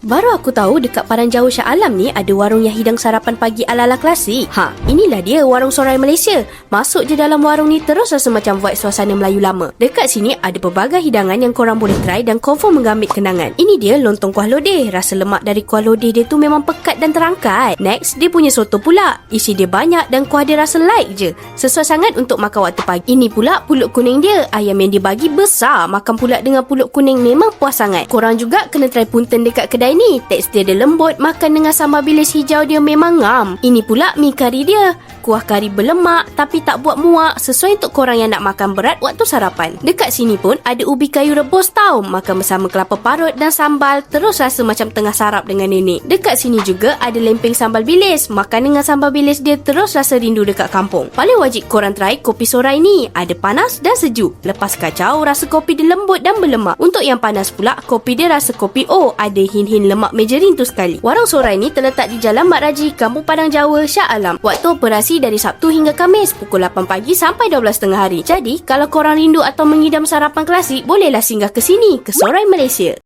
Baru aku tahu dekat Padang Jauh Shah Alam ni ada warung yang hidang sarapan pagi ala-ala klasik. Inilah dia warung Sorai Malaysia. Masuk je dalam warung ni terus rasa macam vibe suasana Melayu lama. Dekat sini ada pelbagai hidangan yang korang boleh try dan confirm mengambil kenangan. Ini dia lontong kuah lodeh. Rasa lemak dari kuah lodeh dia tu memang pekat dan terangkat. Next, dia punya soto pula. Isi dia banyak dan kuah dia rasa light je. Sesuai sangat untuk makan waktu pagi. Ini pula pulut kuning dia. Ayam yang dia bagi besar. Makan pula dengan pulut kuning memang puas sangat. Korang juga kena try punten dekat kedai ni. Tekstur dia lembut, makan dengan sambal bilis hijau dia memang ngam. Ini pula mi kari dia. Kuah kari berlemak tapi tak buat muak, sesuai untuk korang yang nak makan berat waktu sarapan. Dekat sini pun ada ubi kayu rebus tau. Makan bersama kelapa parut dan sambal, terus rasa macam tengah sarap dengan nenek. Dekat sini juga ada lempeng sambal bilis. Makan dengan sambal bilis dia terus rasa rindu dekat kampung. Paling wajib korang try kopi Sorai ni. Ada panas dan sejuk. Lepas kacau, rasa kopi dia lembut dan berlemak. Untuk yang panas pula, kopi dia rasa kopi O. Ada hin-hin lemak mejerin tu sekali. Warung Sorai ni terletak di Jalan Mat Raji, Kampung Padang Jawa, Shah Alam. Waktu operasi dari Sabtu hingga Khamis pukul 8 pagi sampai 12 tengah hari. Jadi, kalau korang rindu atau mengidam sarapan klasik, bolehlah singgah ke sini, ke Sorai Malaysia.